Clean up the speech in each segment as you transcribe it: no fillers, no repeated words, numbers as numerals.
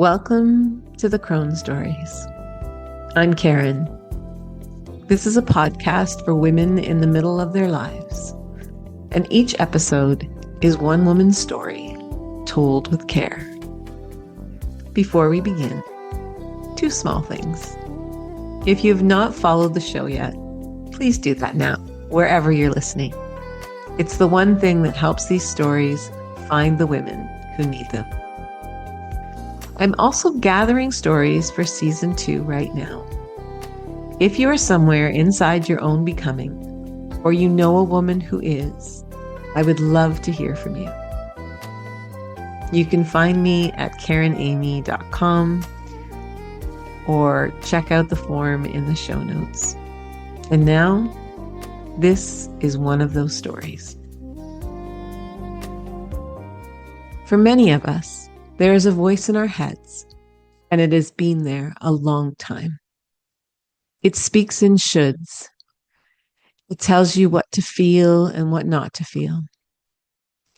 Welcome to the Crone Stories. I'm Karen. This is a podcast for women in the middle of their lives, and each episode is one woman's story told with care. Before we begin, two small things. If you have not followed the show yet, please do that now, wherever you're listening. It's the one thing that helps these stories find the women who need them. I'm also gathering stories for season 2 right now. If you are somewhere inside your own becoming, or you know a woman who is, I would love to hear from you. You can find me at karenamy.com or check out the form in the show notes. And now, this is one of those stories. For many of us, there is a voice in our heads, and it has been there a long time. It speaks in shoulds. It tells you what to feel and what not to feel.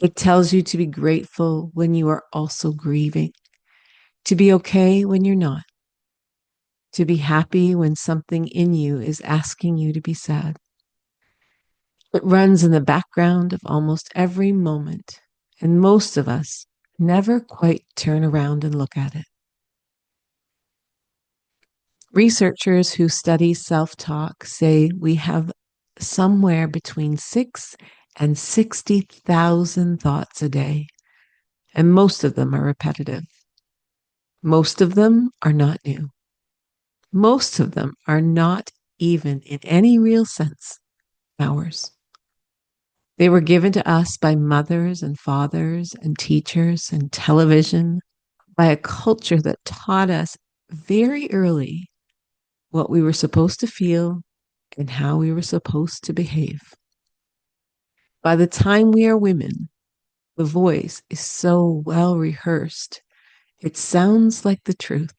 It tells you to be grateful when you are also grieving, to be okay when you're not, to be happy when something in you is asking you to be sad. It runs in the background of almost every moment, and most of us never quite turn around and look at it. Researchers who study self-talk say we have somewhere between 6 and 60,000 thoughts a day, and most of them are repetitive. Most of them are not new. Most of them are not even in any real sense ours. They were given to us by mothers and fathers and teachers and television, by a culture that taught us very early what we were supposed to feel and how we were supposed to behave. By the time we are women, the voice is so well rehearsed, it sounds like the truth.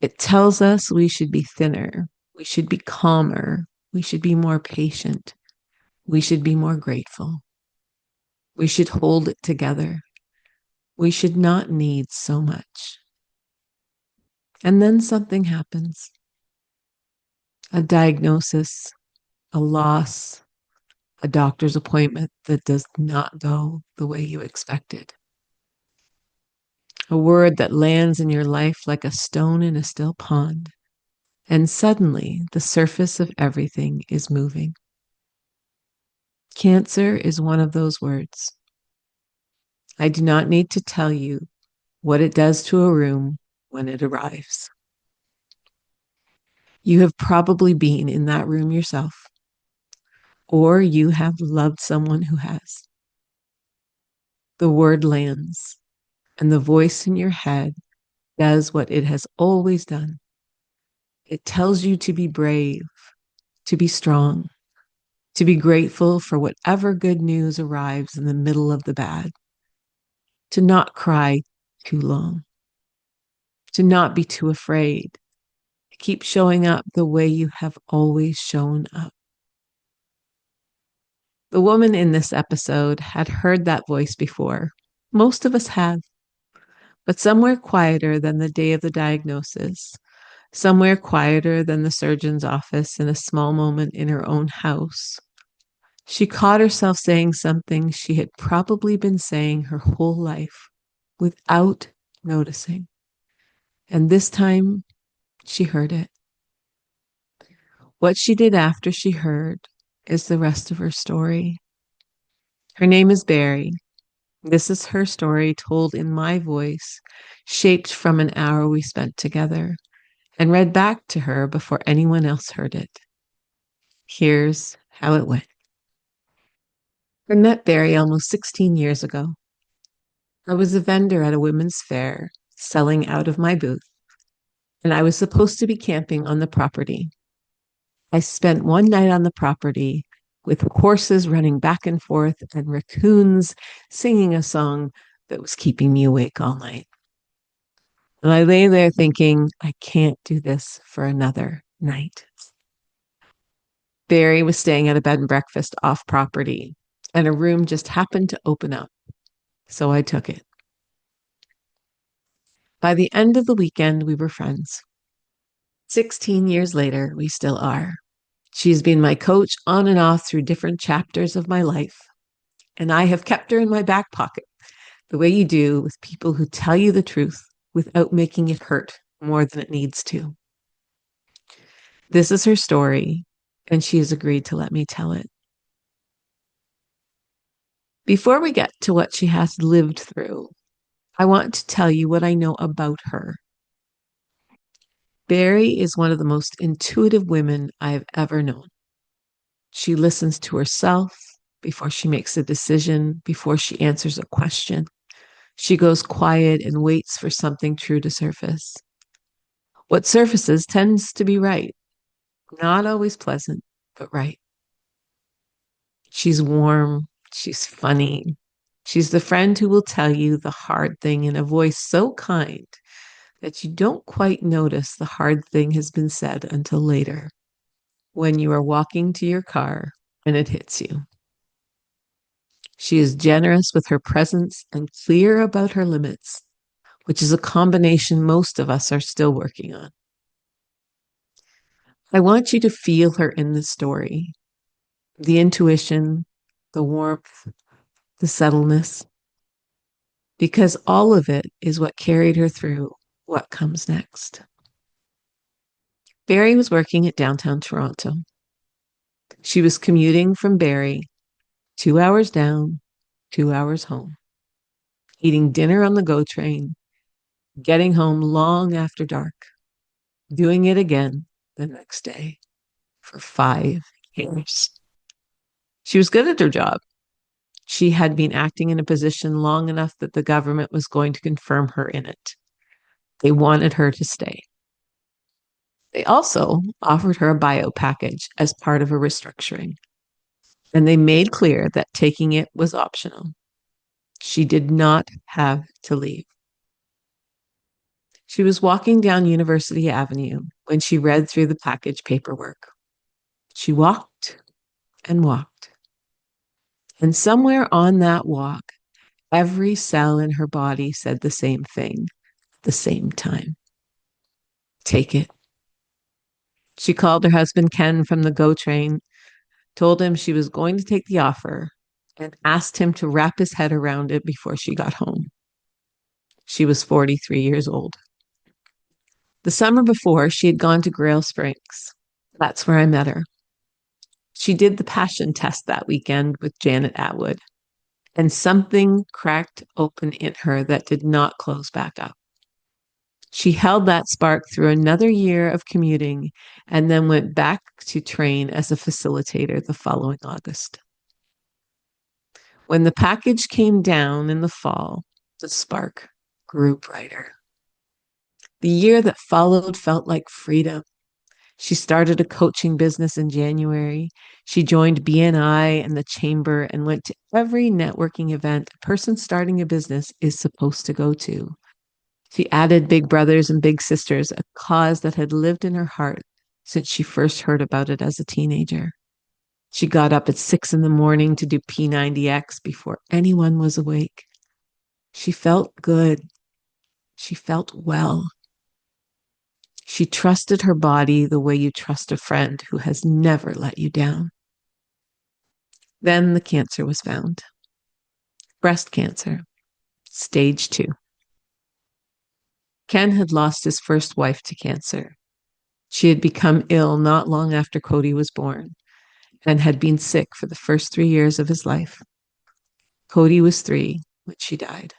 It tells us we should be thinner, we should be calmer, we should be more patient, we should be more grateful. We should hold it together. We should not need so much. And then something happens. A diagnosis, a loss, a doctor's appointment that does not go the way you expected. A word that lands in your life like a stone in a still pond. And suddenly the surface of everything is moving. Cancer is one of those words. I do not need to tell you what it does to a room when it arrives. You have probably been in that room yourself, or you have loved someone who has. The word lands, and the voice in your head does what it has always done. It tells you to be brave, to be strong, to be grateful for whatever good news arrives in the middle of the bad, to not cry too long, to not be too afraid, to keep showing up the way you have always shown up. The woman in this episode had heard that voice before. Most of us have. But somewhere quieter than the day of the diagnosis, somewhere quieter than the surgeon's office in a small moment in her own house, she caught herself saying something she had probably been saying her whole life without noticing. And this time, she heard it. What she did after she heard is the rest of her story. Her name is Bari. This is her story told in my voice, shaped from an hour we spent together, and read back to her before anyone else heard it. Here's how it went. I met Bari almost 16 years ago. I was a vendor at a women's fair, selling out of my booth, and I was supposed to be camping on the property. I spent one night on the property with horses running back and forth and raccoons singing a song that was keeping me awake all night. And I lay there thinking, I can't do this for another night. Bari was staying at a bed and breakfast off property, and a room just happened to open up. So I took it. By the end of the weekend, we were friends. 16 years later, we still are. She's been my coach on and off through different chapters of my life, and I have kept her in my back pocket, the way you do with people who tell you the truth without making it hurt more than it needs to. This is her story, and she has agreed to let me tell it. Before we get to what she has lived through, I want to tell you what I know about her. Bari is one of the most intuitive women I have ever known. She listens to herself before she makes a decision, before she answers a question. She goes quiet and waits for something true to surface. What surfaces tends to be right, not always pleasant, but right. She's warm, she's funny. She's the friend who will tell you the hard thing in a voice so kind that you don't quite notice the hard thing has been said until later, when you are walking to your car and it hits you. She is generous with her presence and clear about her limits, which is a combination most of us are still working on. I want you to feel her in the story, the intuition, the warmth, the subtleness, because all of it is what carried her through what comes next. Bari was working at downtown Toronto. She was commuting from Bari, 2 hours down, 2 hours home, eating dinner on the GO train, getting home long after dark, doing it again the next day for 5 years. She was good at her job. She had been acting in a position long enough that the government was going to confirm her in it. They wanted her to stay. They also offered her a bio package as part of a restructuring, and they made clear that taking it was optional. She did not have to leave. She was walking down University Avenue when she read through the package paperwork. She walked and walked. And somewhere on that walk, every cell in her body said the same thing at the same time. Take it. She called her husband Ken from the GO train, told him she was going to take the offer, and asked him to wrap his head around it before she got home. She was 43 years old. The summer before, she had gone to Grail Springs. That's where I met her. She did the passion test that weekend with Janet Atwood, and something cracked open in her that did not close back up. She held that spark through another year of commuting and then went back to train as a facilitator the following August. When the package came down in the fall, the spark grew brighter. The year that followed felt like freedom. She started a coaching business in January. She joined BNI and the chamber and went to every networking event a person starting a business is supposed to go to. She added Big Brothers and Big Sisters, a cause that had lived in her heart since she first heard about it as a teenager. She got up at 6 a.m. to do P90X before anyone was awake. She felt good. She felt well. She trusted her body the way you trust a friend who has never let you down. Then the cancer was found. Breast cancer, stage 2. Ken had lost his first wife to cancer. She had become ill not long after Cody was born and had been sick for the first 3 years of his life. Cody was 3 when she died.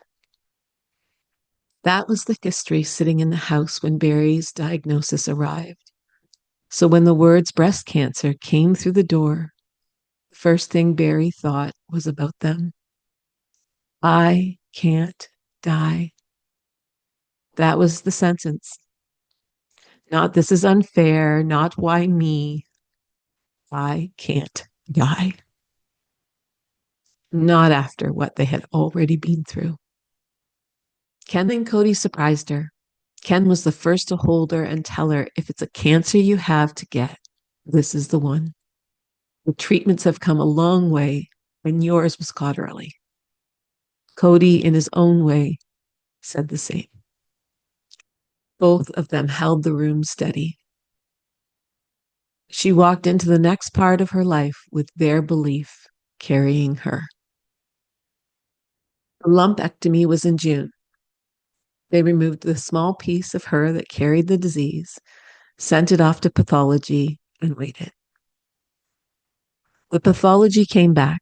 That was the history sitting in the house when Bari's diagnosis arrived. So when the words breast cancer came through the door, the first thing Bari thought was about them. I can't die. That was the sentence. Not this is unfair, not why me. I can't die. Not after what they had already been through. Ken and Cody surprised her. Ken was the first to hold her and tell her, if it's a cancer you have to get, this is the one. The treatments have come a long way, and yours was caught early. Cody, in his own way, said the same. Both of them held the room steady. She walked into the next part of her life with their belief carrying her. The lumpectomy was in June. They removed the small piece of her that carried the disease, sent it off to pathology, and waited. The pathology came back.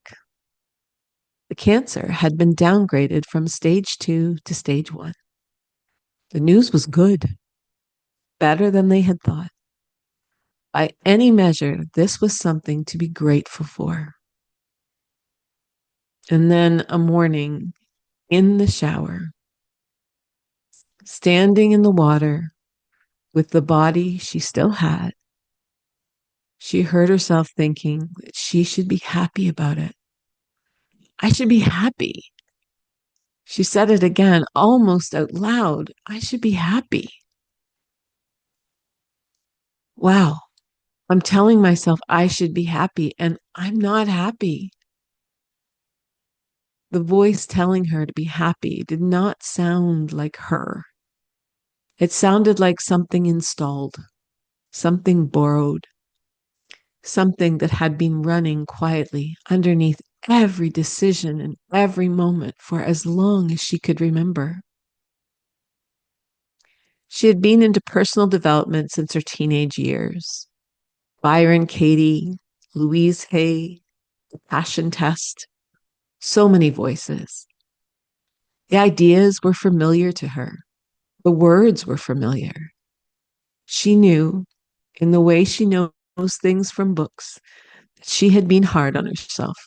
The cancer had been downgraded from stage 2 to stage 1. The news was good, better than they had thought. By any measure, this was something to be grateful for. And then a morning in the shower, standing in the water with the body she still had, she heard herself thinking that she should be happy about it. I should be happy. She said it again, almost out loud. I should be happy. Wow. I'm telling myself I should be happy, and I'm not happy. The voice telling her to be happy did not sound like her. It sounded like something installed, something borrowed, something that had been running quietly underneath every decision and every moment for as long as she could remember. She had been into personal development since her teenage years. Byron Katie, Louise Hay, the Passion Test, so many voices. The ideas were familiar to her. The words were familiar. She knew, in the way she knows things from books, that she had been hard on herself.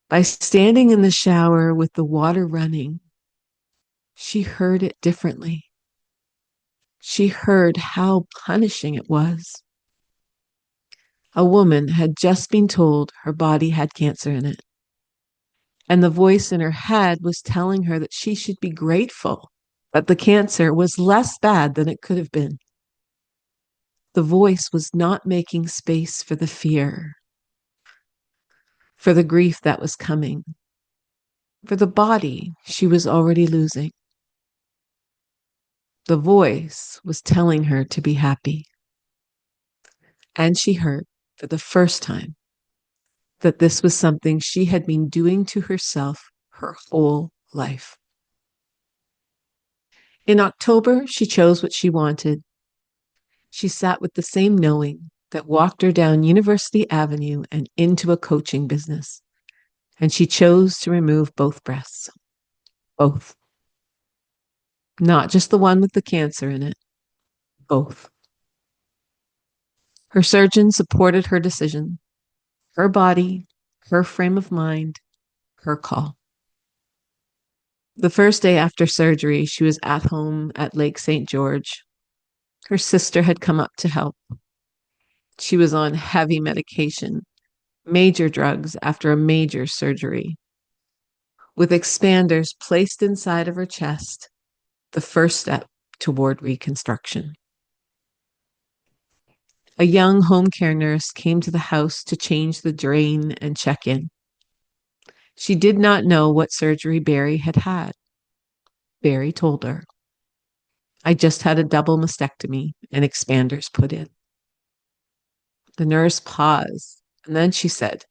By standing in the shower with the water running, she heard it differently. She heard how punishing it was. A woman had just been told her body had cancer in it. And the voice in her head was telling her that she should be grateful that the cancer was less bad than it could have been. The voice was not making space for the fear, for the grief that was coming, for the body she was already losing. The voice was telling her to be happy. And she heard, for the first time, that this was something she had been doing to herself her whole life. In October, she chose what she wanted. She sat with the same knowing that walked her down University Avenue and into a coaching business. And she chose to remove both breasts. Both. Not just the one with the cancer in it. Both. Her surgeon supported her decision. Her body, her frame of mind, her call. The first day after surgery, she was at home at Lake St. George. Her sister had come up to help. She was on heavy medication, major drugs after a major surgery, with expanders placed inside of her chest, the first step toward reconstruction. A young home care nurse came to the house to change the drain and check in. She did not know what surgery Bari had had. Bari told her, I just had a double mastectomy and expanders put in. The nurse paused, and then she said,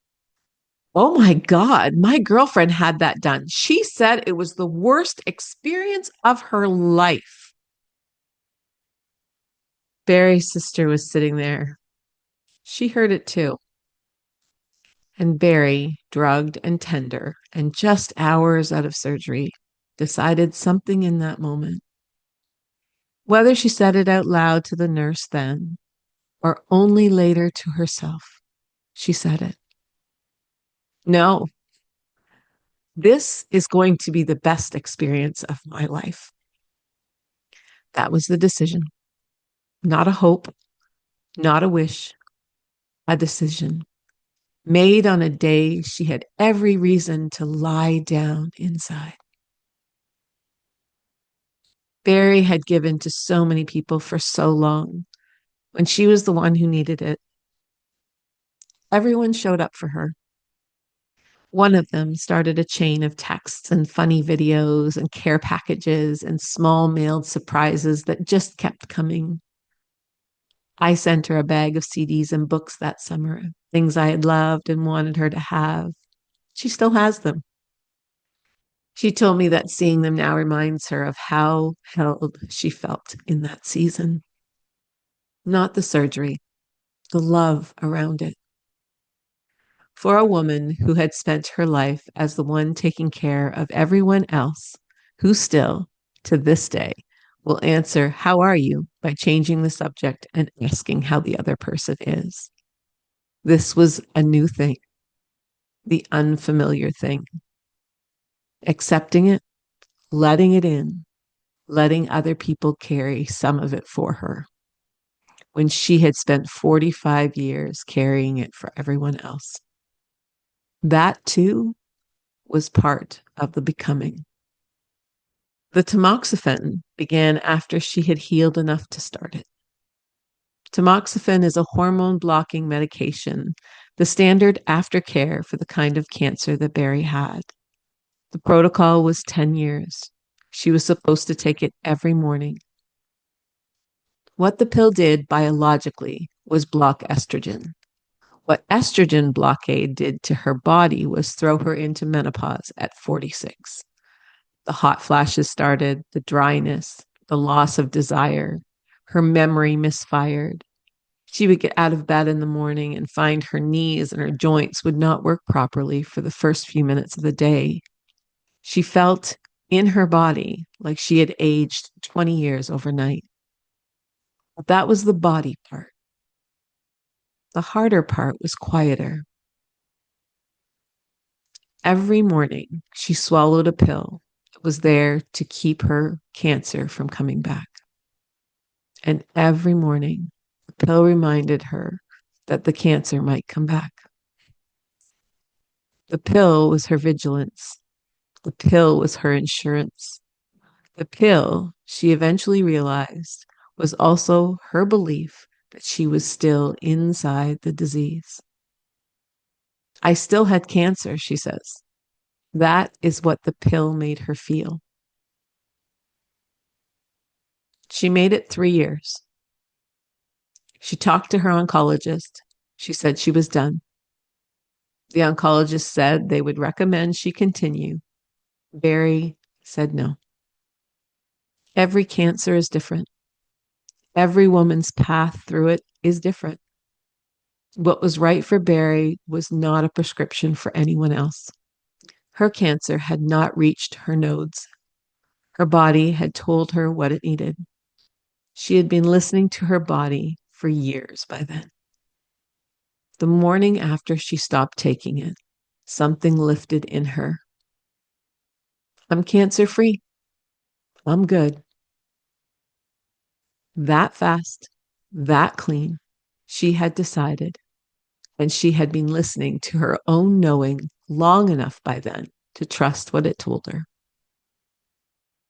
oh my God, my girlfriend had that done. She said it was the worst experience of her life. Bari's sister was sitting there. She heard it too. And Bari, drugged and tender, and just hours out of surgery, decided something in that moment. Whether she said it out loud to the nurse then, or only later to herself, she said it. No, this is going to be the best experience of my life. That was the decision. Not a hope, not a wish, a decision made on a day she had every reason to lie down inside. Bari had given to so many people for so long when she was the one who needed it. Everyone showed up for her. One of them started a chain of texts and funny videos and care packages and small mailed surprises that just kept coming. I sent her a bag of CDs and books that summer, things I had loved and wanted her to have. She still has them. She told me that seeing them now reminds her of how held she felt in that season. Not the surgery, the love around it. For a woman who had spent her life as the one taking care of everyone else, who still, to this day, will answer, "How are you?" by changing the subject and asking how the other person is. This was a new thing, the unfamiliar thing. Accepting it, letting it in, letting other people carry some of it for her when she had spent 45 years carrying it for everyone else. That too was part of the becoming. The tamoxifen began after she had healed enough to start it. Tamoxifen is a hormone blocking medication, the standard aftercare for the kind of cancer that Bari had. The protocol was 10 years. She was supposed to take it every morning. What the pill did biologically was block estrogen. What estrogen blockade did to her body was throw her into menopause at 46. The hot flashes started, the dryness, the loss of desire. Her memory misfired. She would get out of bed in the morning and find her knees and her joints would not work properly for the first few minutes of the day. She felt in her body like she had aged 20 years overnight. But that was the body part. The harder part was quieter. Every morning, she swallowed a pill that was there to keep her cancer from coming back. And every morning, the pill reminded her that the cancer might come back. The pill was her vigilance. The pill was her insurance. The pill, she eventually realized, was also her belief that she was still inside the disease. I still had cancer, she says. That is what the pill made her feel. She made it 3 years. She talked to her oncologist. She said she was done. The oncologist said they would recommend she continue. Bari said no. Every cancer is different. Every woman's path through it is different. What was right for Bari was not a prescription for anyone else. Her cancer had not reached her nodes. Her body had told her what it needed. She had been listening to her body for years by then. The morning after she stopped taking it, something lifted in her. I'm cancer free. I'm good. That fast, that clean, she had decided, and she had been listening to her own knowing long enough by then to trust what it told her.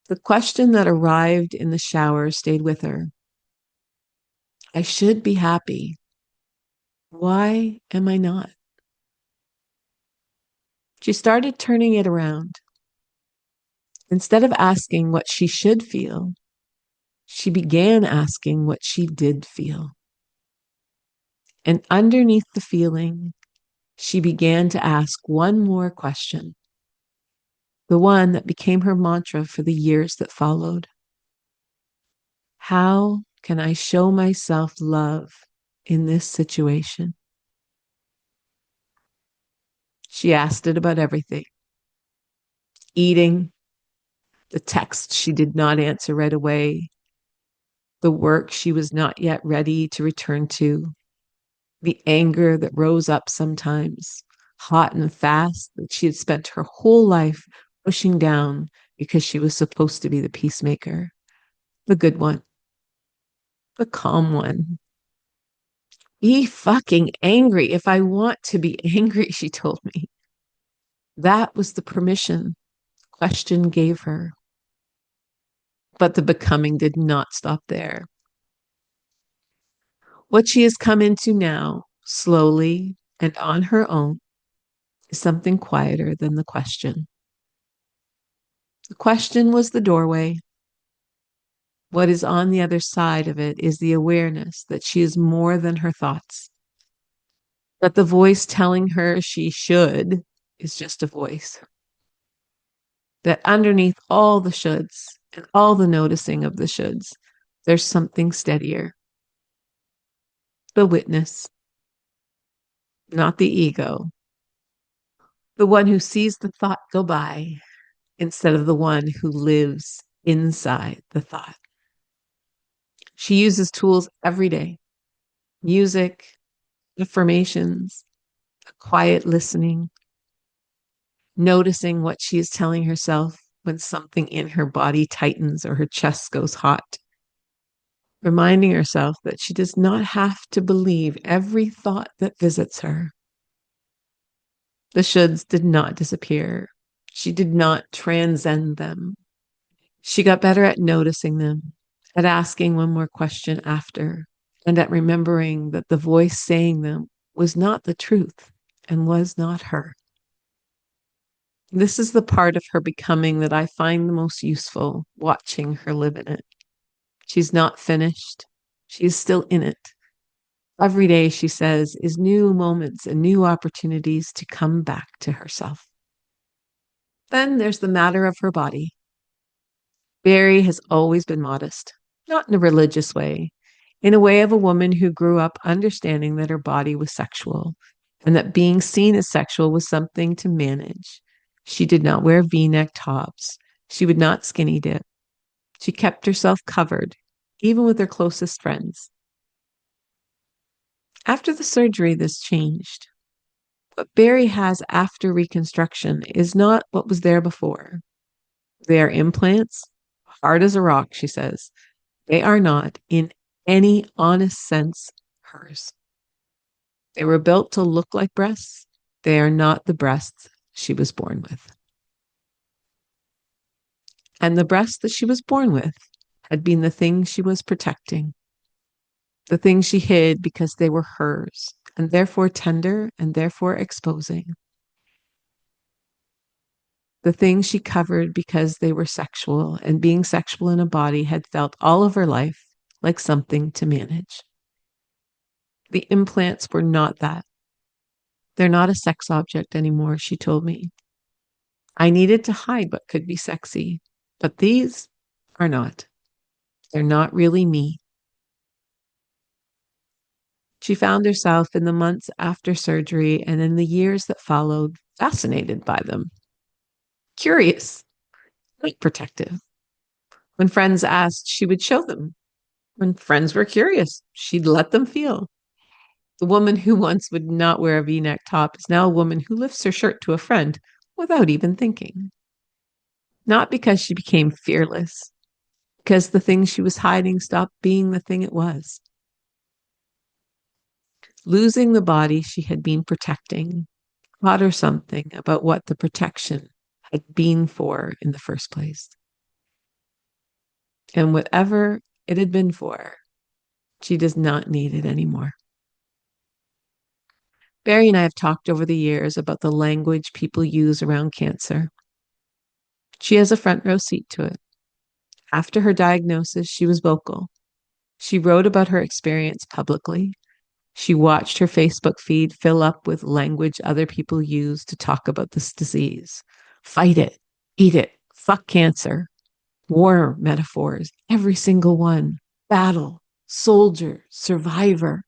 The question that arrived in the shower stayed with her. I should be happy. Why am I not? She started turning it around. Instead of asking what she should feel, she began asking what she did feel. And underneath the feeling, she began to ask one more question, the one that became her mantra for the years that followed. How can I show myself love in this situation? She asked it about everything. Eating, the text she did not answer right away, the work she was not yet ready to return to, the anger that rose up sometimes, hot and fast, that she had spent her whole life pushing down because she was supposed to be the peacemaker, the good one, the calm one. Be fucking angry if I want to be angry, she told me. That was the permission the question gave her. But the becoming did not stop there. What she has come into now, slowly and on her own, is something quieter than the question. The question was the doorway. What is on the other side of it is the awareness that she is more than her thoughts, that the voice telling her she should is just a voice, that underneath all the shoulds and all the noticing of the shoulds, there's something steadier. The witness, not the ego, the one who sees the thought go by instead of the one who lives inside the thought. She uses tools every day: music, affirmations, quiet listening, noticing what she is telling herself when something in her body tightens or her chest goes hot, reminding herself that she does not have to believe every thought that visits her. The shoulds did not disappear. She did not transcend them. She got better at noticing them, at asking one more question after, and at remembering that the voice saying them was not the truth and was not her. This is the part of her becoming that I find the most useful, watching her live in it. She's not finished. She is still in it. Every day, she says, is new moments and new opportunities to come back to herself. Then there's the matter of her body. Bari has always been modest, not in a religious way, in a way of a woman who grew up understanding that her body was sexual and that being seen as sexual was something to manage. She did not wear V-neck tops. She would not skinny dip. She kept herself covered, even with her closest friends. After the surgery, this changed. What Bari has after reconstruction is not what was there before. They are implants, hard as a rock, she says. They are not, in any honest sense, hers. They were built to look like breasts. They are not the breasts she was born with. And the breasts that she was born with had been the things she was protecting, the things she hid because they were hers, and therefore tender and therefore exposing. The things she covered because they were sexual, and being sexual in a body had felt all of her life like something to manage. The implants were not that. They're not a sex object anymore, she told me. I needed to hide what could be sexy, but these are not. They're not really me. She found herself in the months after surgery and in the years that followed fascinated by them. Curious, not protective. When friends asked, she would show them. When friends were curious, she'd let them feel. The woman who once would not wear a V-neck top is now a woman who lifts her shirt to a friend without even thinking. Not because she became fearless, because the thing she was hiding stopped being the thing it was. Losing the body she had been protecting taught her something about what the protection had been for in the first place. And whatever it had been for, she does not need it anymore. Bari and I have talked over the years about the language people use around cancer. She has a front row seat to it. After her diagnosis, she was vocal. She wrote about her experience publicly. She watched her Facebook feed fill up with language other people use to talk about this disease. Fight it, eat it, fuck cancer. War metaphors, every single one. Battle, soldier, survivor.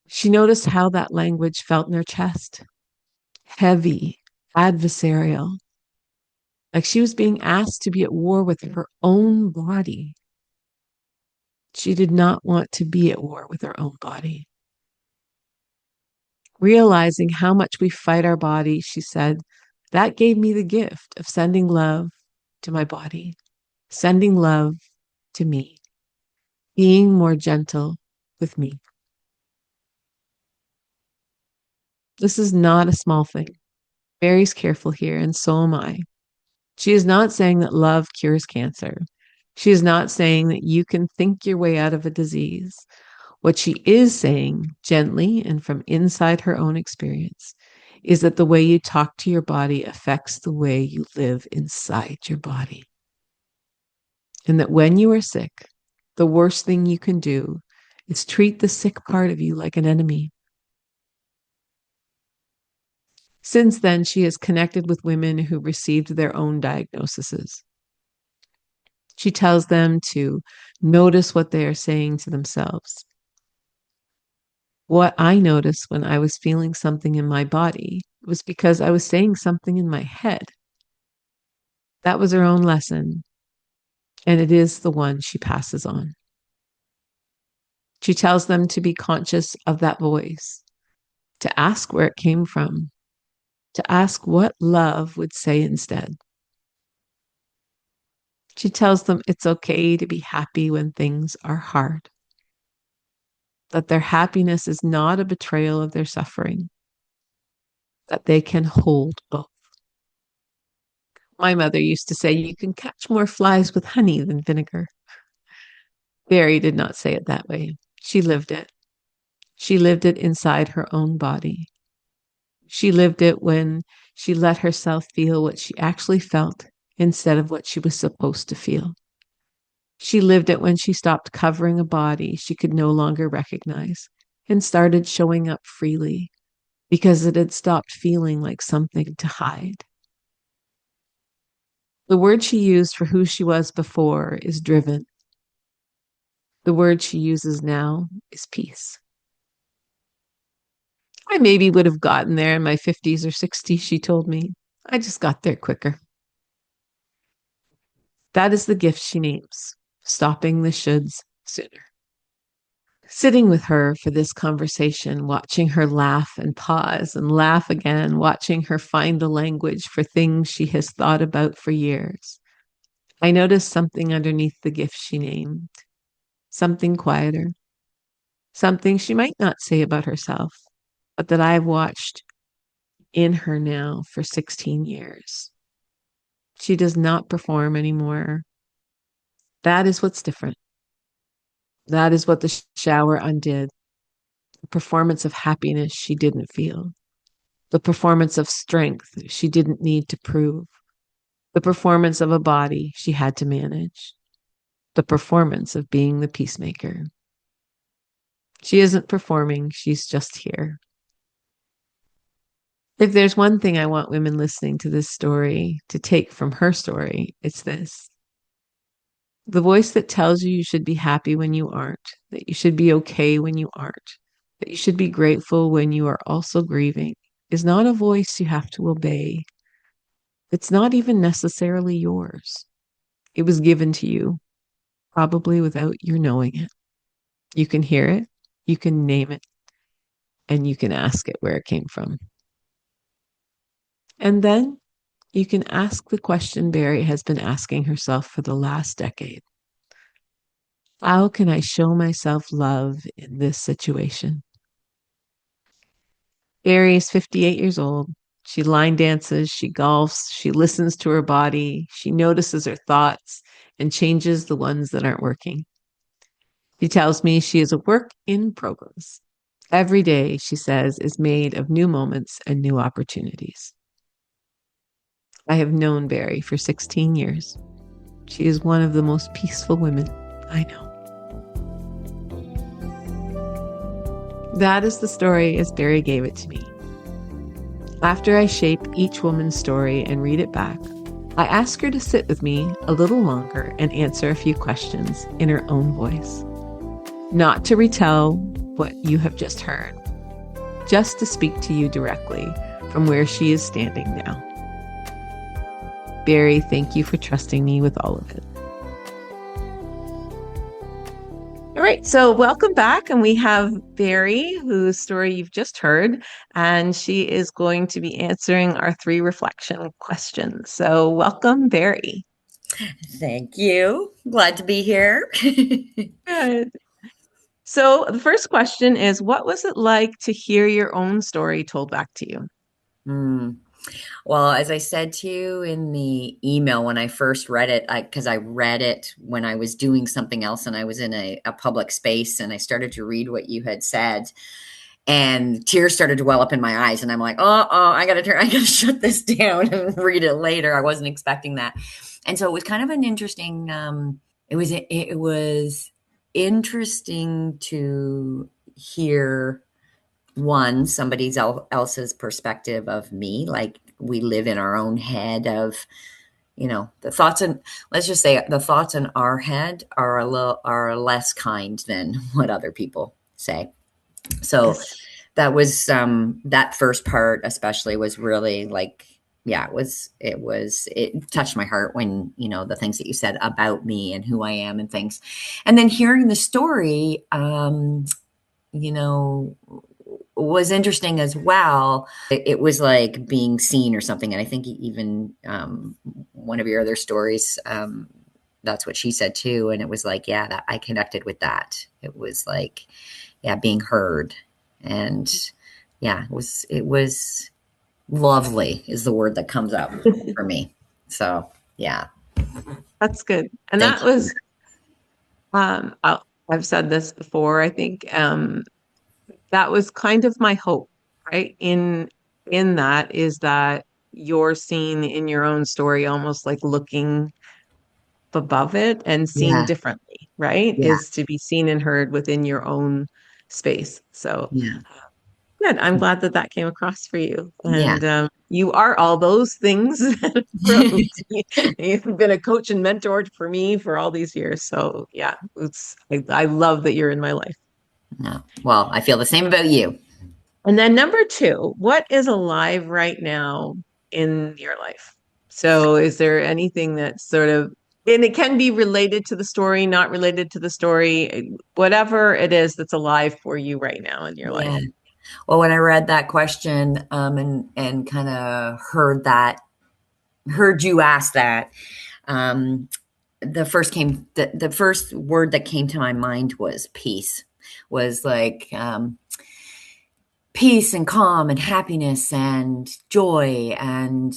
She noticed how that language felt in her chest. Heavy, adversarial. Like she was being asked to be at war with her own body. She did not want to be at war with her own body. Realizing how much we fight our body, she said, that gave me the gift of sending love to my body, sending love to me, being more gentle with me. This is not a small thing. Bari's careful here, and so am I. She is not saying that love cures cancer. She is not saying that you can think your way out of a disease. What she is saying, gently and from inside her own experience, is that the way you talk to your body affects the way you live inside your body. And that when you are sick, the worst thing you can do is treat the sick part of you like an enemy. Since then, she has connected with women who received their own diagnoses. She tells them to notice what they are saying to themselves. What I noticed when I was feeling something in my body was because I was saying something in my head. That was her own lesson, and it is the one she passes on. She tells them to be conscious of that voice, to ask where it came from, to ask what love would say instead. She tells them it's okay to be happy when things are hard, that their happiness is not a betrayal of their suffering, that they can hold both. My mother used to say, you can catch more flies with honey than vinegar. Bari did not say it that way. She lived it. She lived it inside her own body. She lived it when she let herself feel what she actually felt instead of what she was supposed to feel. She lived it when she stopped covering a body she could no longer recognize and started showing up freely because it had stopped feeling like something to hide. The word she used for who she was before is driven. The word she uses now is peace. I maybe would have gotten there in my 50s or 60s, she told me. I just got there quicker. That is the gift she names, stopping the shoulds sooner. Sitting with her for this conversation, watching her laugh and pause and laugh again, watching her find the language for things she has thought about for years, I noticed something underneath the gift she named, something quieter, something she might not say about herself, but that I've watched in her now for 16 years. She does not perform anymore. That is what's different. That is what the shower undid. The performance of happiness she didn't feel. The performance of strength she didn't need to prove. The performance of a body she had to manage. The performance of being the peacemaker. She isn't performing, she's just here. If there's one thing I want women listening to this story to take from her story, it's this. The voice that tells you you should be happy when you aren't, that you should be okay when you aren't, that you should be grateful when you are also grieving, is not a voice you have to obey. It's not even necessarily yours. It was given to you, probably without your knowing it. You can hear it, you can name it, and you can ask it where it came from. And then you can ask the question Bari has been asking herself for the last decade. How can I show myself love in this situation? Bari is 58 years old. She line dances, she golfs, she listens to her body, she notices her thoughts and changes the ones that aren't working. She tells me she is a work in progress. Every day, she says, is made of new moments and new opportunities. I have known Bari for 16 years. She is one of the most peaceful women I know. That is the story as Bari gave it to me. After I shape each woman's story and read it back, I ask her to sit with me a little longer and answer a few questions in her own voice. Not to retell what you have just heard, just to speak to you directly from where she is standing now. Bari, thank you for trusting me with all of it. All right, so welcome back. And we have Bari, whose story you've just heard, and she is going to be answering our 3 reflection questions. So welcome, Bari. Thank you. Glad to be here. Good. So the first question is, what was it like to hear your own story told back to you? Well, as I said to you in the email when I first read it, because I read it when I was doing something else and I was in a public space and I started to read what you had said. and tears started to well up in my eyes. And I'm like, oh, I gotta shut this down and read it later. I wasn't expecting that. And so it was kind of an interesting, it was interesting to hear somebody else's perspective of me. Like we live in our own head of, the thoughts, and let's just say the thoughts in our head are less kind than what other people say. So Yes. that was that first part especially was really like, yeah, it touched my heart when, the things that you said about me and who I am and things. And then hearing the story, you know, was interesting as well. It was like being seen or something. And I think even one of your other stories, that's what she said too. And it was like, yeah, that I connected with that. It was like, yeah, being heard. And yeah, it was lovely is the word that comes up for me. So yeah, That's good. And thank that you. was, I've said this before, I think, that was kind of my hope, right? In that is that you're seen in your own story, almost like looking above it and seen Yeah, differently, right? yeah, Is to be seen and heard within your own space. So yeah, good. I'm glad that that came across for you. yeah. And you are all those things from you've been a coach and mentor for me for all these years. So yeah, I love that you're in my life. No. Well, I feel the same about you. And then number two, what is alive right now in your life? So is there anything that's sort of, and it can be related to the story, not related to the story, whatever it is that's alive for you right now in your Yeah. life. Well, when I read that question, and kind of heard you ask that, um, the first word that came to my mind was peace. Was like peace and calm and happiness and joy and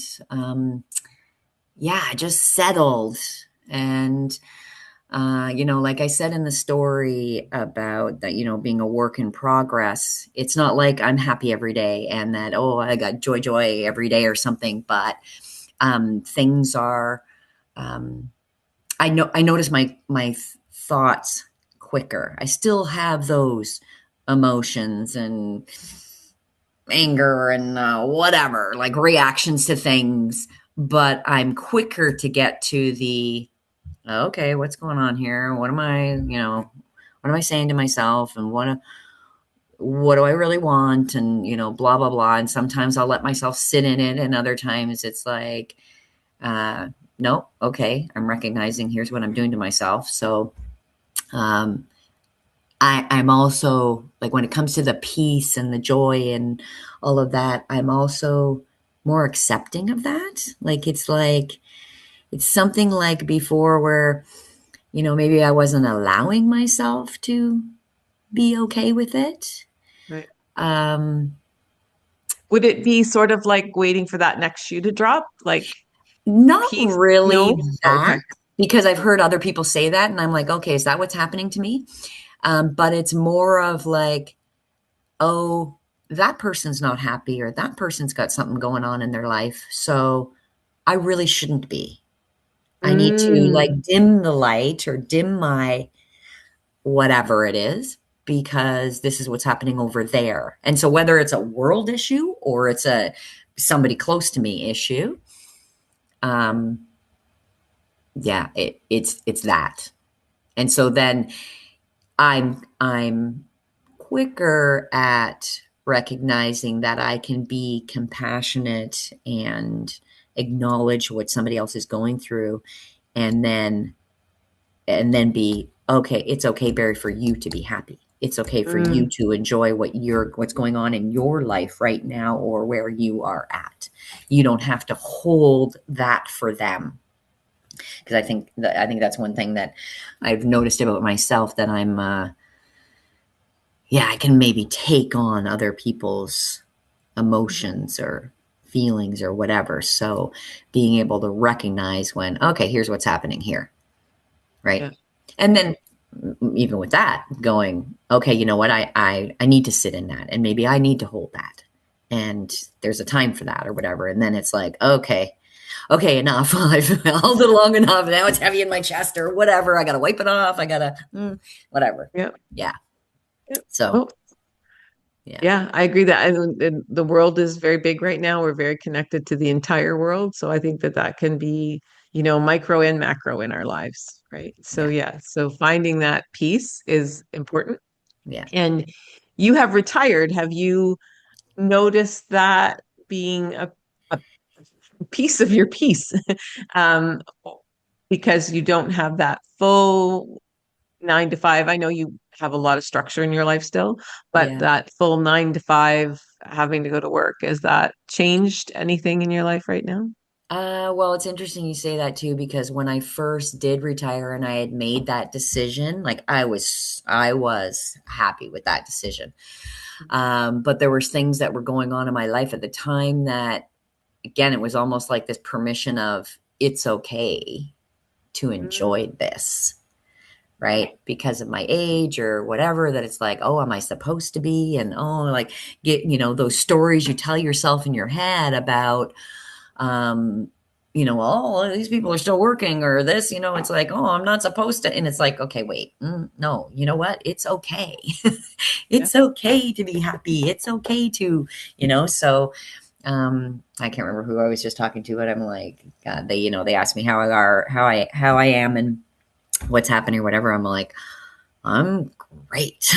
yeah, just settled. And like I said in the story about that, being a work in progress, it's not like I'm happy every day and that, oh, I got joy every day or something, but things are, um, I notice my thoughts quicker. I still have those emotions and anger and whatever, like reactions to things, but I'm quicker to get to the, okay, what's going on here? What am I saying to myself? And what do I really want? And, blah, blah, blah. And sometimes I'll let myself sit in it. And other times it's like, uh, no, okay, I'm recognizing here's what I'm doing to myself. So, um, I'm also like when it comes to the peace and the joy and all of that, I'm also more accepting of that. Like it's something like before where, maybe I wasn't allowing myself to be okay with it. Right. Um, Would it be sort of like waiting for that next shoe to drop? Like Not peace? really No? Oh, that, okay. because I've heard other people say that, and I'm like, okay, is that what's happening to me? But it's more of like, oh, that person's not happy, or that person's got something going on in their life. So I really shouldn't be. I need to like Mm, dim the light or dim my whatever it is because this is what's happening over there. And so whether it's a world issue or it's a somebody close to me issue, um, yeah, it's that. And so then I'm quicker at recognizing that I can be compassionate and acknowledge what somebody else is going through and then be okay, it's okay, Barry, for you to be happy. It's okay for you mm, to enjoy what's going on in your life right now or where you are at. You don't have to hold that for them. Because I think that's one thing that I've noticed about myself, that I'm yeah, I can maybe take on other people's emotions or feelings or whatever. So being able to recognize when, okay, here's what's happening here, right? yeah. And then even with that, going, okay, you know what, I need to sit in that, and maybe I need to hold that, and there's a time for that or whatever. And then it's like, okay, enough. I've held it long enough. Now it's heavy in my chest or whatever. I gotta wipe it off. I gotta whatever. Yeah. Yeah. Yeah. So Oh, yeah, yeah, I agree that the world is very big right now. We're very connected to the entire world. So I think that that can be, micro and macro in our lives, right? So yeah, yeah, so finding that peace is important. yeah. And you have retired. Have you noticed that being a piece of your piece? um, because you don't have that full 9 to 5. I know you have a lot of structure in your life still, but Yeah. that full 9 to 5 having to go to work, has that changed anything in your life right now? Well, it's interesting you say that too, because when I first did retire and I had made that decision, like I was happy with that decision. But there was things that were going on in my life at the time that, again, it was almost like this permission of it's okay to Mm, enjoy this, right? Because of my age or whatever, that it's like, oh, am I supposed to be? And oh, like get, those stories you tell yourself in your head about, um, oh, these people are still working or this, it's like, oh, I'm not supposed to. And it's like, okay, wait, no, you know what? It's okay. yeah. It's okay to be happy. It's okay to, so I can't remember who I was just talking to, but I'm like, God, they asked me how I am and what's happening or whatever. I'm like, I'm great.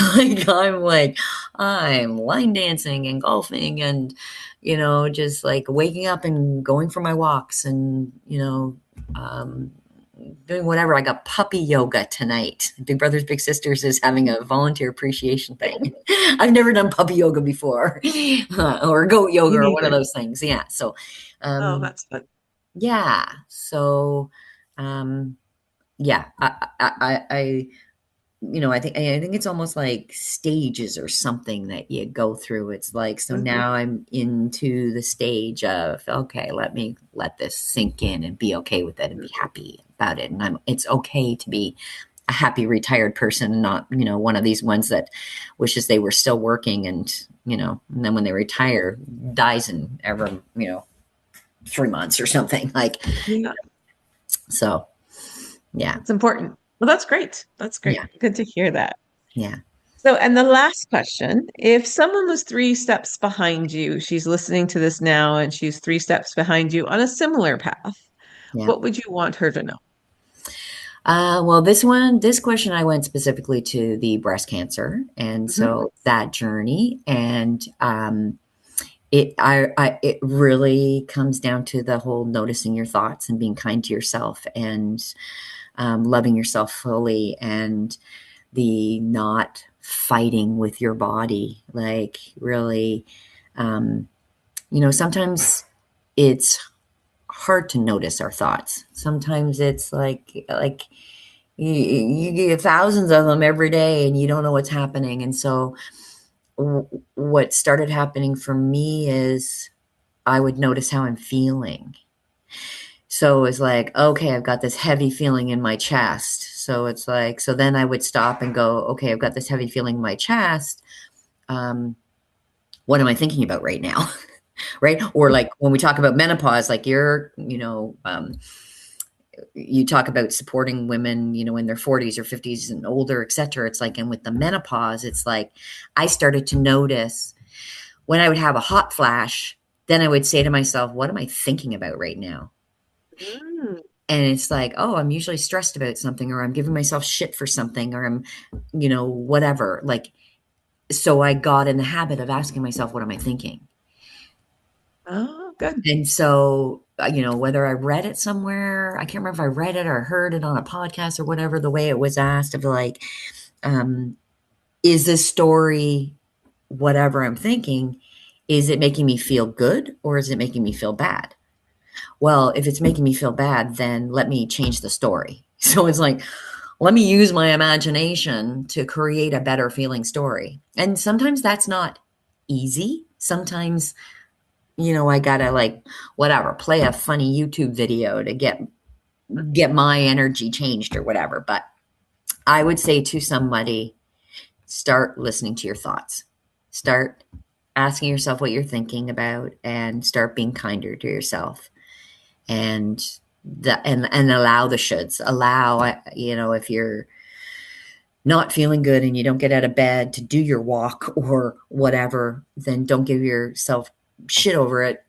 I'm line dancing and golfing and, just like waking up and going for my walks and, um, doing whatever. I got puppy yoga tonight. Big Brothers Big Sisters is having a volunteer appreciation thing. I've never done puppy yoga before, or goat yoga Me or one of neither. those things. Yeah. So, Oh, um, that's fun. yeah. So, um, yeah, I think it's almost like stages or something that you go through. It's like, so Mhm. now I'm into the stage of, okay, let me let this sink in and be okay with it and be happy about it. And it's okay to be a happy retired person and not, one of these ones that wishes they were still working and then when they retire dies in ever, 3 months or something like, Yeah, so yeah, it's important. Well, that's great. That's great. yeah, Good to hear that. yeah, So, and the last question, if someone was 3 steps behind you, she's listening to this now and she's 3 steps behind you on a similar path, yeah. what would you want her to know? Well, this question, I went specifically to the breast cancer, and Mhm. so that journey, and it really comes down to the whole noticing your thoughts and being kind to yourself and loving yourself fully, and the not fighting with your body, like really, um, sometimes it's hard to notice our thoughts. Sometimes it's like you get thousands of them every day and you don't know what's happening. And so what started happening for me is I would notice how I'm feeling. So it's like, okay, I've got this heavy feeling in my chest. So it's like, so then I would stop and go, okay, I've got this heavy feeling in my chest. Um, what am I thinking about right now? Right. Or like when we talk about menopause, like you talk about supporting women, in their 40s or 50s and older, et cetera. It's like, and with the menopause, it's like I started to notice when I would have a hot flash, then I would say to myself, what am I thinking about right now? Mm. And it's like, oh, I'm usually stressed about something, or I'm giving myself shit for something, or I'm, whatever. Like, so I got in the habit of asking myself, what am I thinking? Oh, good. And so, whether I read it somewhere, I can't remember if I read it or heard it on a podcast or whatever, the way it was asked of like, um, is this story, whatever I'm thinking, is it making me feel good or is it making me feel bad? Well, if it's making me feel bad, then let me change the story. So it's like, let me use my imagination to create a better feeling story. And sometimes that's not easy. Sometimes I gotta like whatever, play a funny YouTube video to get my energy changed or whatever. But I would say to somebody, start listening to your thoughts. Start asking yourself what you're thinking about and start being kinder to yourself. And and allow the shoulds. Allow, if you're not feeling good and you don't get out of bed to do your walk or whatever, then don't give yourself shit over it.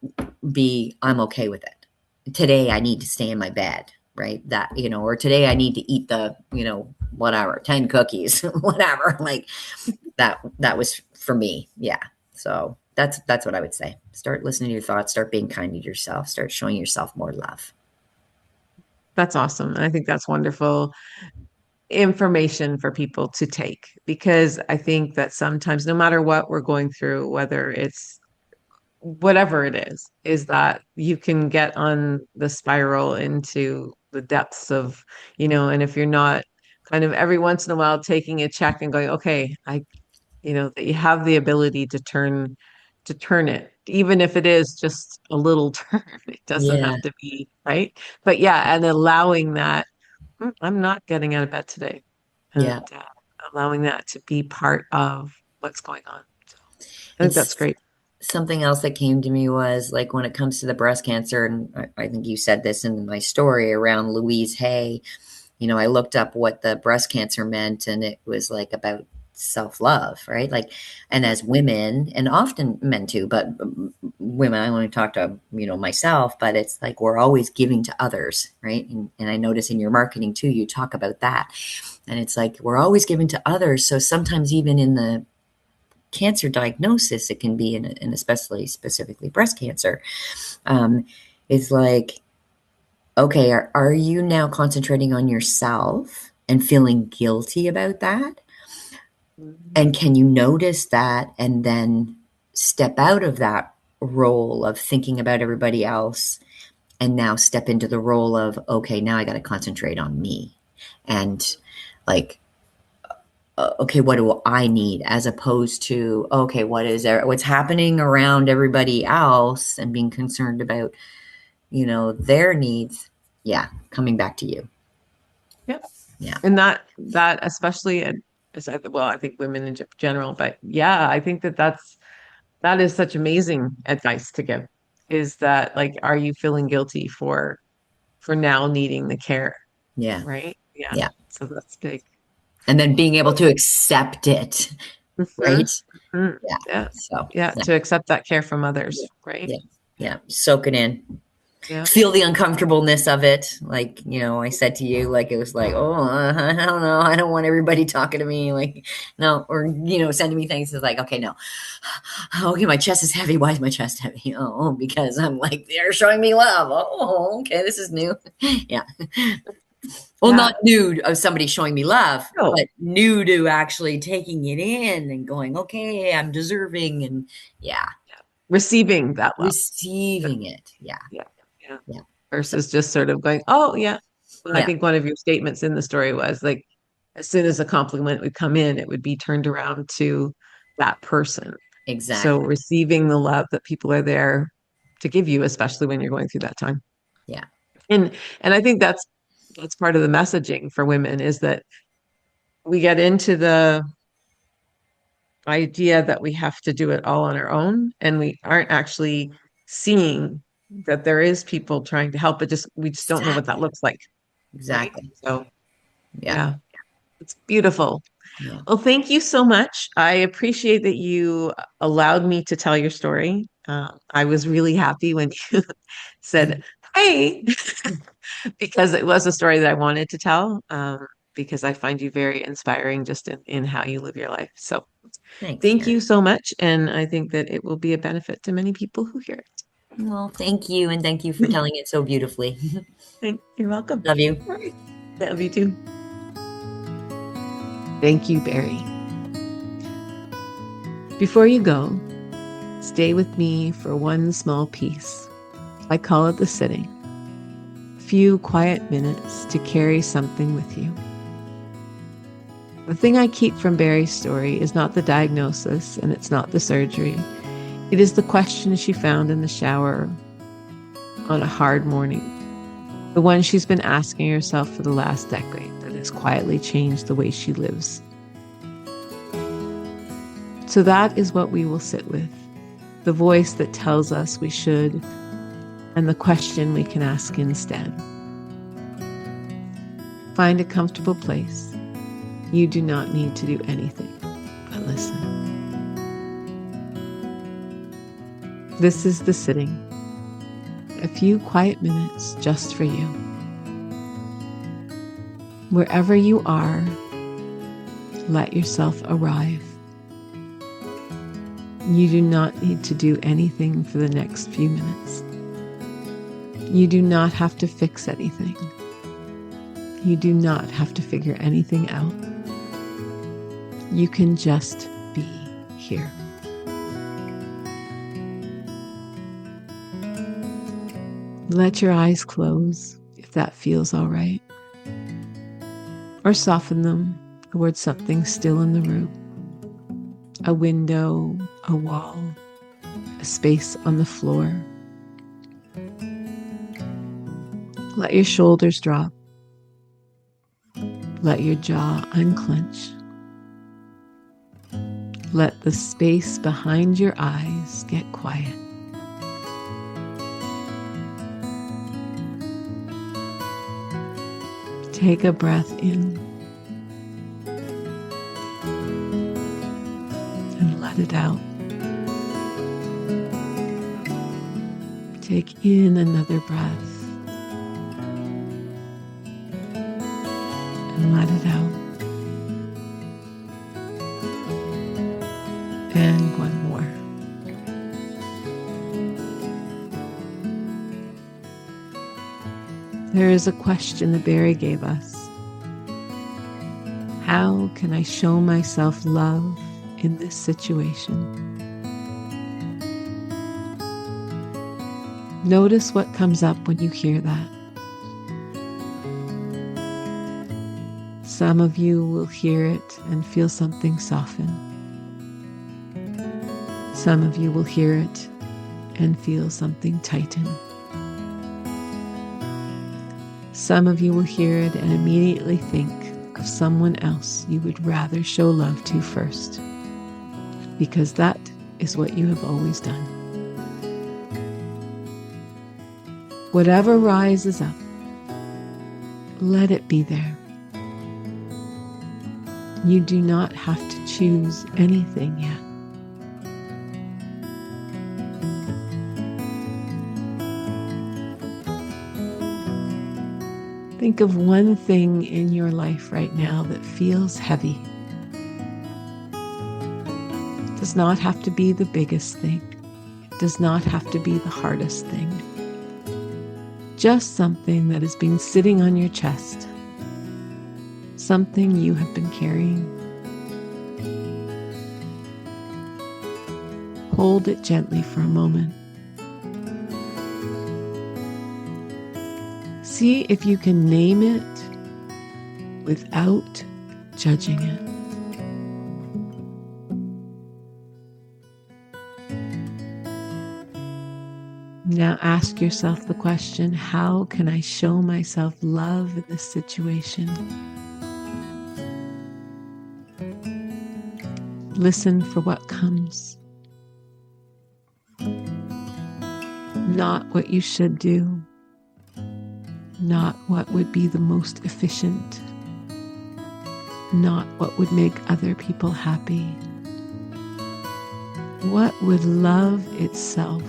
I'm okay with it. Today I need to stay in my bed, right? That, or today I need to eat the, whatever, 10 cookies, whatever. Like that was for me. Yeah. So that's what I would say. Start listening to your thoughts, start being kind to yourself, start showing yourself more love. That's awesome. I think that's wonderful information for people to take because I think that sometimes, no matter what we're going through, whether it's whatever it is that you can get on the spiral into the depths of, and if you're not kind of every once in a while taking a check and going, okay, that you have the ability to turn it, even if it is just a little turn. It doesn't Yeah. have to be, right? But yeah, and allowing that, I'm not getting out of bed today, Yeah. and allowing that to be part of what's going on. So I think that's It's great. something else that came to me was like when it comes to the breast cancer, and I think you said this in my story around Louise Hay. I looked up what the breast cancer meant, and it was like about self-love, right? Like, and as women, and often men too, but women, I only talk to, myself, but it's like we're always giving to others, right? And I notice in your marketing too, you talk about that. And it's like we're always giving to others. So sometimes even in the cancer diagnosis, it can be in especially specifically breast cancer, is like, okay, are you now concentrating on yourself and feeling guilty about that? Mhm. And can you notice that and then step out of that role of thinking about everybody else and now step into the role of, okay, now I got to concentrate on me. And like, okay, what do I need as opposed to, okay, what's happening around everybody else and being concerned about, their needs. Yeah. Coming back to you. Yep. Yeah. And that especially, well, I think women in general, but yeah, I think that is such amazing advice to give. Is that like, are you feeling guilty for now needing the care, Yeah. right? Yeah. Yeah. So that's big. And then being able to accept it. Mhm, Right. mhm. Yeah. Yeah. So, Yeah. yeah. To accept that care from others, Yeah. right? Yeah. Yeah. Yeah. Soak it in. Yeah. Feel the uncomfortableness of it. Like, I said to you, like, it was like, oh, I don't know. I don't want everybody talking to me. Like, no, or, sending me things. It's like, okay, no. Okay, my chest is heavy. Why is my chest heavy? Oh, because I'm like, they're showing me love. Oh, okay. This is new. Yeah. Well, not Yeah. new of somebody showing me love, No. but new to actually taking it in and going, okay, I'm deserving. And yeah, Receiving that love. receiving it. Yeah. Yeah. Yeah. Yeah. So, Versus just sort of going, oh, yeah. Well, I yeah, think one of your statements in the story was like, as soon as a compliment would come in, it would be turned around to that person. So exactly. receiving the love that people are there to give you, especially when you're going through that time. Yeah. And and I think that's part of the messaging for women is that we get into the idea that we have to do it all on our own and we aren't actually seeing that there is people trying to help, but we just don't know what that Exactly. looks like, right? Exactly. So Yeah. yeah, it's beautiful. Yeah. Well, thank you so much. I appreciate that you allowed me to tell your story. I was really happy when you said, hey, because it was a story that I wanted to tell, because I find you very inspiring just in how you live your life. So Thanks, thank Karen. you so much. And I think that it will be a benefit to many people who hear Well, thank you. And thank you for it. telling it so beautifully. You're welcome. Love you. All right. Love you too. Thank you, Barry. Before you go, stay with me for one small piece. I call it the sitting. A few quiet minutes to carry something with you. The thing I keep from Barry's story is not the diagnosis and it's not the surgery. It is the question she found in the shower on a hard morning. the one she's been asking herself for the last decade that has quietly changed the way she lives. So that is what we will sit with, the voice that tells us we should, and the question we can ask instead. Find a comfortable place. You do not need to do anything but listen. This is the sitting. A few quiet minutes just for you. Wherever you are, let yourself arrive. You do not need to do anything for the next few minutes. You do not have to fix anything. You do not have to figure anything out. You can just be here. Let your eyes close if that feels all right, or soften them towards something still in the room. A window, a wall, a space on the floor. Let your shoulders drop. Let your jaw unclench. Let the space behind your eyes get quiet. Take a breath in and let it out. Take in another breath and let it out. And one more. There is a question that Bari gave us. How can I show myself love in this situation? Notice what comes up when you hear that. Some of you will hear it and feel something soften. Some of you will hear it and feel something tighten. Some of you will hear it and immediately think of someone else you would rather show love to first, because that is what you have always done. Whatever rises up, let it be there. You do not have to choose anything yet. Think of one thing in your life right now that feels heavy. It does not have to be the biggest thing. It does not have to be the hardest thing. Just something that has been sitting on your chest. Something you have been carrying. Hold it gently for a moment. See if you can name it without judging it. Now ask yourself the question, how can I show myself love in this situation? Listen for what comes. Not what you should do. Not what would be the most efficient. Not what would make other people happy. What would love itself,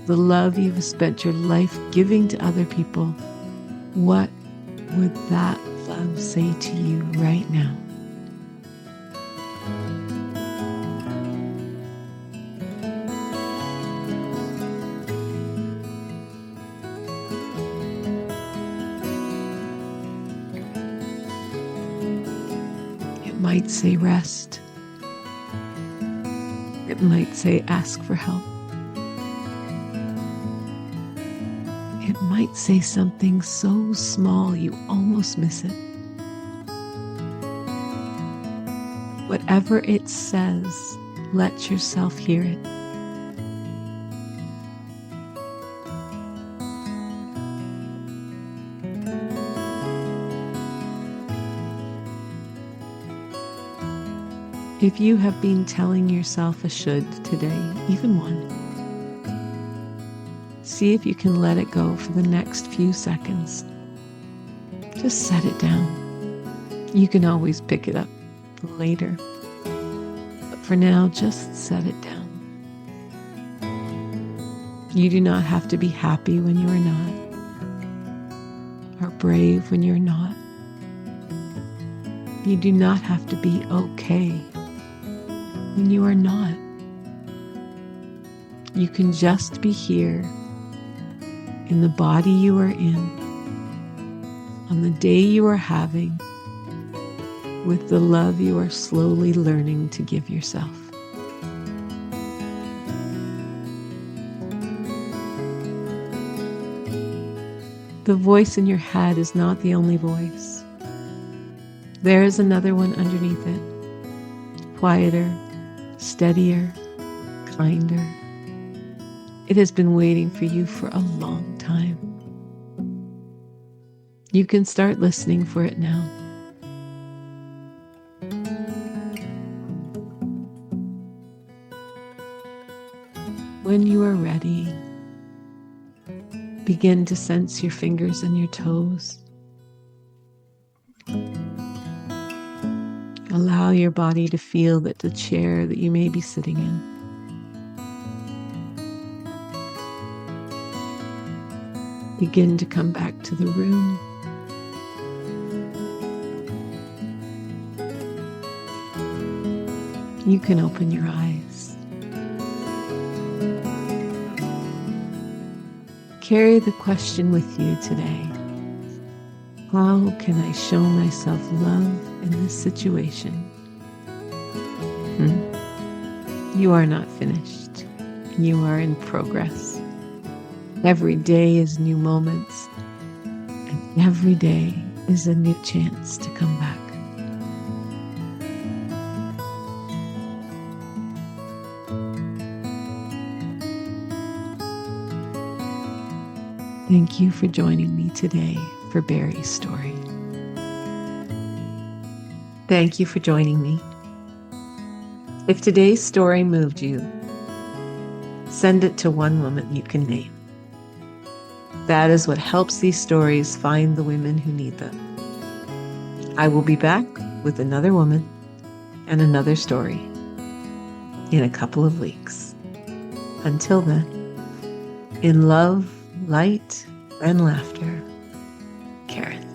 the love you've spent your life giving to other people, what would that love say to you right now? It might say rest. It might say ask for help. It might say something so small you almost miss it. Whatever it says, let yourself hear it. If you have been telling yourself a should today, even one, see if you can let it go for the next few seconds. Just set it down. You can always pick it up later. But for now, just set it down. You do not have to be happy when you are not, or brave when you're not. You do not have to be okay when you are not. You can just be here in the body you are in, on the day you are having, with the love you are slowly learning to give yourself. The voice in your head is not the only voice. There is another one underneath it, quieter, steadier, kinder. It has been waiting for you for a long time. You can start listening for it now. When you are ready, begin to sense your fingers and your toes. Allow your body to feel that the chair that you may be sitting in. Begin to come back to the room. You can open your eyes. Carry the question with you today. How can I show myself love in this situation? You are not finished. You are in progress. Every day is new moments, and every day is a new chance to come back. Thank you for joining me today for Bari's story. Thank you for joining me. If today's story moved you, send it to one woman you can name. That is what helps these stories find the women who need them. I will be back with another woman and another story in a couple of weeks. Until then, in love, light, and laughter, Karen.